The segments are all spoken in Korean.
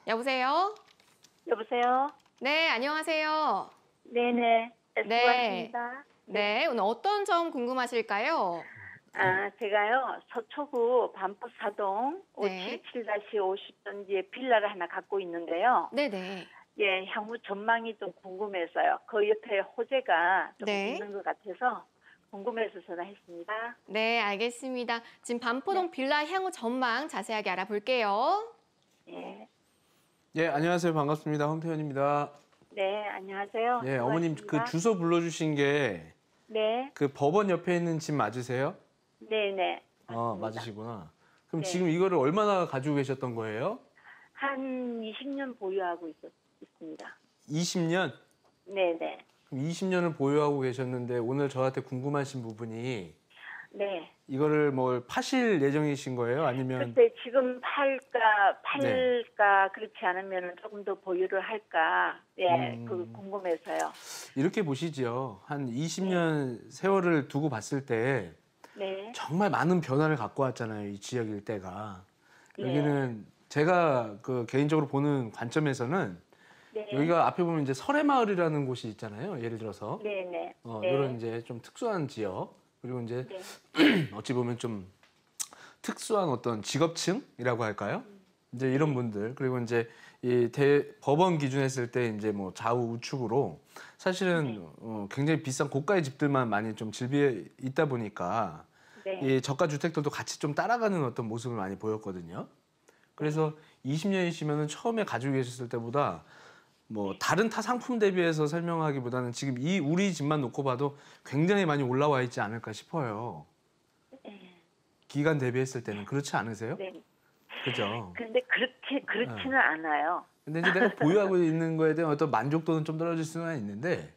여보세요? 여보세요? 네, 안녕하세요. 네네. 네. 수고하십니다. 네, 오늘 어떤 점 궁금하실까요? 제가요, 서초구 반포사동 네. 577-50번지에 빌라를 하나 갖고 있는데요. 네네. 예, 향후 전망이 좀 궁금해서요. 그 옆에 호재가 좀 네. 있는 것 같아서 궁금해서 전화했습니다. 네, 알겠습니다. 지금 반포동 네. 빌라 향후 전망 자세하게 알아볼게요. 예. 예, 안녕하세요. 반갑습니다. 황태현입니다. 네, 안녕하세요. 예, 어머님 수고하십니다. 그 주소 불러주신 게 네. 그 법원 옆에 있는 집 맞으세요? 네네. 맞으시구나. 그럼 네. 지금 이거를 얼마나 가지고 계셨던 거예요? 한 20년 보유하고 있습니다. 20년? 네네. 그럼 20년을 보유하고 계셨는데 오늘 저한테 궁금하신 부분이 네. 이거를 뭘 파실 예정이신 거예요? 아니면 글쎄 지금 팔까 네. 그렇지 않으면 조금 더 보유를 할까 그 궁금해서요. 이렇게 보시죠. 한 20년 세월을 두고 봤을 때 네. 정말 많은 변화를 갖고 왔잖아요. 이 지역 일대가. 네. 여기는 제가 그 개인적으로 보는 관점에서는 네. 여기가 앞에 보면 이제 설해마을이라는 곳이 있잖아요. 예를 들어서 네네. 이런 이제 좀 특수한 지역 그리고 이제 네. 어찌 보면 좀 특수한 어떤 직업층이라고 할까요? 이제 이런 분들 그리고 이제 이 법원 기준했을 때 이제 뭐 좌우 우측으로 사실은 굉장히 비싼 고가의 집들만 많이 좀 질비해 있다 보니까 네. 이 저가 주택들도 같이 좀 따라가는 어떤 모습을 많이 보였거든요. 그래서 20년이시면은 처음에 가지고 계셨을 때보다 뭐 다른 타 상품 대비해서 설명하기보다는 지금 이 우리 집만 놓고 봐도 굉장히 많이 올라와 있지 않을까 싶어요. 기간 대비했을 때는 그렇지 않으세요? 네. 그죠? 근데 그렇지는 않아요. 근데 이제 내가 보유하고 있는 거에 대한 어떤 만족도는 좀 떨어질 수는 있는데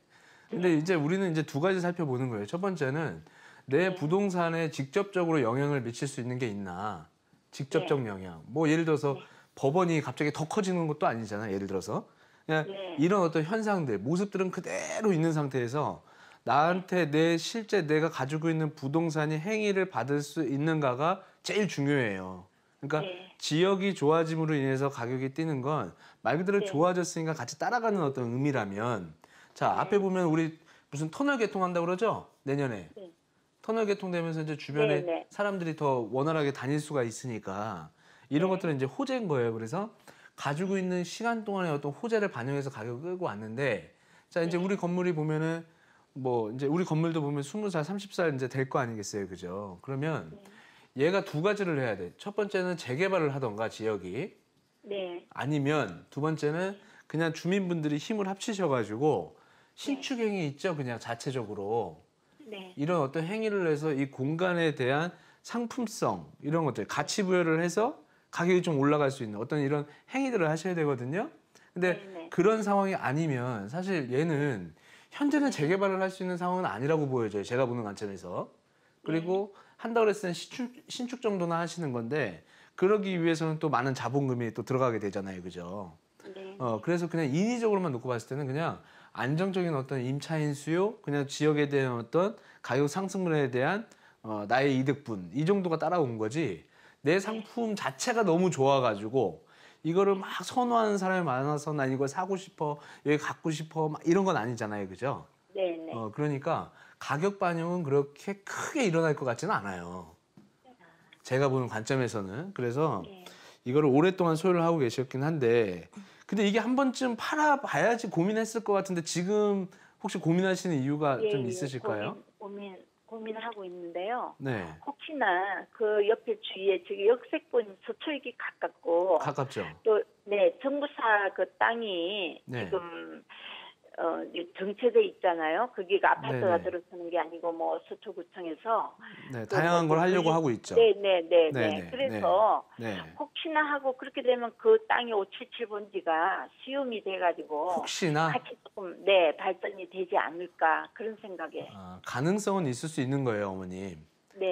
근데 이제 우리는 이제 두 가지 살펴보는 거예요. 첫 번째는 내 부동산에 직접적으로 영향을 미칠 수 있는 게 있나. 직접적 영향. 뭐 예를 들어서 법원이 갑자기 더 커지는 것도 아니잖아요. 예를 들어서. 그냥 이런 어떤 현상들, 모습들은 그대로 있는 상태에서 나한테 실제 내가 가지고 있는 부동산이 행위를 받을 수 있는가가 제일 중요해요. 그러니까 지역이 좋아짐으로 인해서 가격이 뛰는 건 말 그대로 좋아졌으니까 같이 따라가는 어떤 의미라면 자, 앞에 보면 우리 무슨 터널 개통한다고 그러죠? 내년에. 터널 개통되면서 이제 주변에 사람들이 더 원활하게 다닐 수가 있으니까 이런 것들은 이제 호재인 거예요. 그래서 가지고 있는 시간 동안의 어떤 호재를 반영해서 가격을 끌고 왔는데 자, 이제 우리 건물이 보면은 뭐 이제 우리 건물도 보면 20살, 30살 이제 될 거 아니겠어요. 그죠? 그러면 얘가 두 가지를 해야 돼. 첫 번째는 재개발을 하던가 지역이 아니면 두 번째는 그냥 주민분들이 힘을 합치셔가지고 신축행위 있죠. 그냥 자체적으로 이런 어떤 행위를 해서 이 공간에 대한 상품성 이런 것들 가치 부여를 해서 가격이 좀 올라갈 수 있는 어떤 이런 행위들을 하셔야 되거든요. 근데 그런 상황이 아니면 사실 얘는 현재는 재개발을 할 수 있는 상황은 아니라고 보여져요. 제가 보는 관점에서. 그리고 한다고 그랬을 땐 신축 정도나 하시는 건데 그러기 위해서는 또 많은 자본금이 또 들어가게 되잖아요. 그죠? 그래서 그냥 인위적으로만 놓고 봤을 때는 그냥 안정적인 어떤 임차인 수요, 그냥 지역에 대한 어떤 가격 상승률에 대한 나의 이득분 이 정도가 따라온 거지 내 상품 자체가 너무 좋아가지고 이거를 막 선호하는 사람이 많아서 난 이걸 사고 싶어, 여기 갖고 싶어 막 이런 건 아니잖아요. 그죠? 그러니까 가격 반영은 그렇게 크게 일어날 것 같지는 않아요. 제가 보는 관점에서는. 그래서 이거를 오랫동안 소유를 하고 계셨긴 한데 근데 이게 한 번쯤 팔아봐야지 고민했을 것 같은데 지금 혹시 고민하시는 이유가 좀 있으실까요? 고민을 하고 있는데요. 네. 혹시나 그 옆에 주위에 지금 역세권 서초역이 가깝고 가깝죠. 또 정부사 그 땅이 지금 정체돼 있잖아요. 거기가 아파트가 들어서는 게 아니고 뭐 서초구청에서 다양한 걸 하려고 하고 있죠. 그래서 혹시나 하고 그렇게 되면 그 땅이 577번지가 시음이 돼가지고 혹시나 같이 조금 발전이 되지 않을까 그런 생각에. 가능성은 있을 수 있는 거예요, 어머님.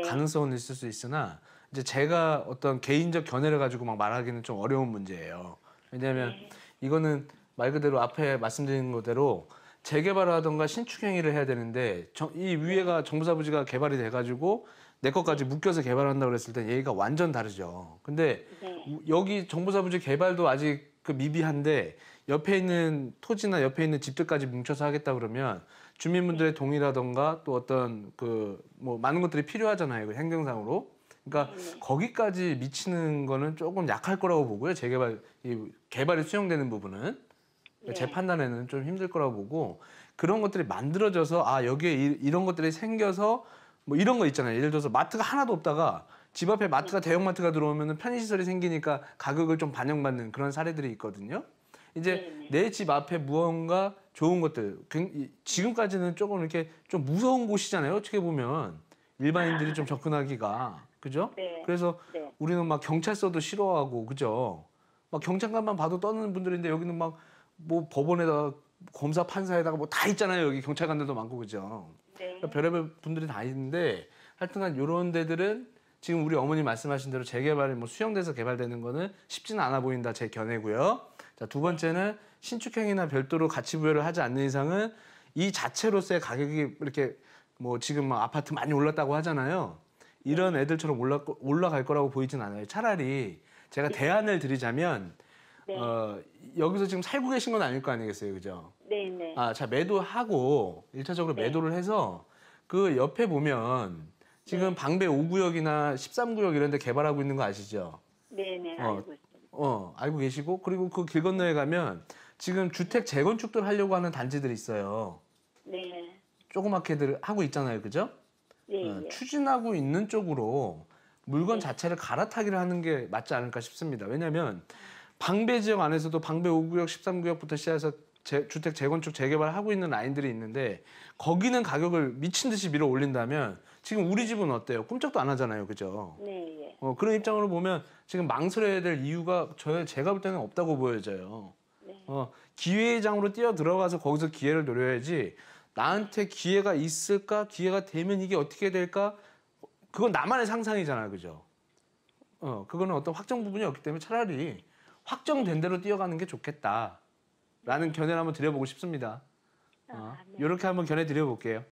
가능성은 있을 수 있으나 이제 제가 어떤 개인적 견해를 가지고 막 말하기는 좀 어려운 문제예요. 왜냐하면 이거는 말 그대로 앞에 말씀드린 거대로 재개발을 하던가 신축 행위를 해야 되는데 이 위에가 정부사부지가 개발이 돼가지고 내 것까지 묶여서 개발한다고 그랬을 때 얘기가 완전 다르죠. 근데 여기 정부사부지 개발도 아직 그 미비한데 옆에 있는 토지나 옆에 있는 집들까지 뭉쳐서 하겠다 그러면 주민분들의 동의라던가 또 어떤 그 뭐 많은 것들이 필요하잖아요. 그 행정상으로. 그러니까 거기까지 미치는 거는 조금 약할 거라고 보고요. 재개발 이 개발이 수용되는 부분은 제 판단에는 좀 힘들 거라고 보고 그런 것들이 만들어져서 아 여기에 이런 것들이 생겨서 뭐 이런 거 있잖아요. 예를 들어서 마트가 하나도 없다가 집 앞에 마트가 대형마트가 들어오면 편의시설이 생기니까 가격을 좀 반영받는 그런 사례들이 있거든요. 이제 내 집 앞에 무언가 좋은 것들 지금까지는 조금 이렇게 좀 무서운 곳이잖아요. 어떻게 보면 일반인들이 좀 접근하기가 그죠? 네. 그래서 네. 우리는 막 경찰서도 싫어하고 그죠? 막 경찰관만 봐도 떠는 분들인데 여기는 막 뭐 법원에다가 검사 판사에다가 뭐 다 있잖아요. 여기 경찰관들도 많고 그죠? 네. 그러니까 별의별 분들이 다 있는데 하여튼간 이런 데들은 지금 우리 어머니 말씀하신 대로 재개발이 뭐 수용돼서 개발되는 거는 쉽지는 않아 보인다 제 견해고요. 자, 두 번째는 신축행위나 별도로 가치 부여를 하지 않는 이상은 이 자체로서의 가격이 이렇게 뭐 지금 막 아파트 많이 올랐다고 하잖아요. 이런 애들처럼 올라갈 거라고 보이진 않아요. 차라리 제가 대안을 드리자면 네. 여기서 지금 살고 계신 건 아닐 거 아니겠어요, 그죠? 네. 네. 아, 자 매도하고 1차적으로 네. 매도를 해서 그 옆에 보면 지금 방배 5구역이나 13구역 이런 데 개발하고 있는 거 아시죠? 네. 네. 알고 있습니다. 알고 계시고 그리고 그 길 건너에 가면 지금 주택 재건축들 하려고 하는 단지들이 있어요. 네. 조그맣게들 하고 있잖아요, 그죠? 네. 추진하고 있는 쪽으로 물건 자체를 갈아타기를 하는 게 맞지 않을까 싶습니다. 왜냐하면 방배 지역 안에서도 방배 5구역, 13구역부터 시작해서 주택 재건축 재개발하고 있는 라인들이 있는데 거기는 가격을 미친 듯이 밀어 올린다면 지금 우리 집은 어때요? 꿈쩍도 안 하잖아요, 그죠? 네. 그런 입장으로 보면 지금 망설여야 될 이유가 제가 볼 때는 없다고 보여져요. 네. 기회의 장으로 뛰어 들어가서 거기서 기회를 노려야지 나한테 기회가 있을까? 기회가 되면 이게 어떻게 될까? 그건 나만의 상상이잖아요, 그죠? 그거는 어떤 확정 부분이 없기 때문에 차라리 확정된 대로 뛰어가는 게 좋겠다라는 견해를 한번 드려보고 싶습니다. 네. 이렇게 한번 견해 드려볼게요.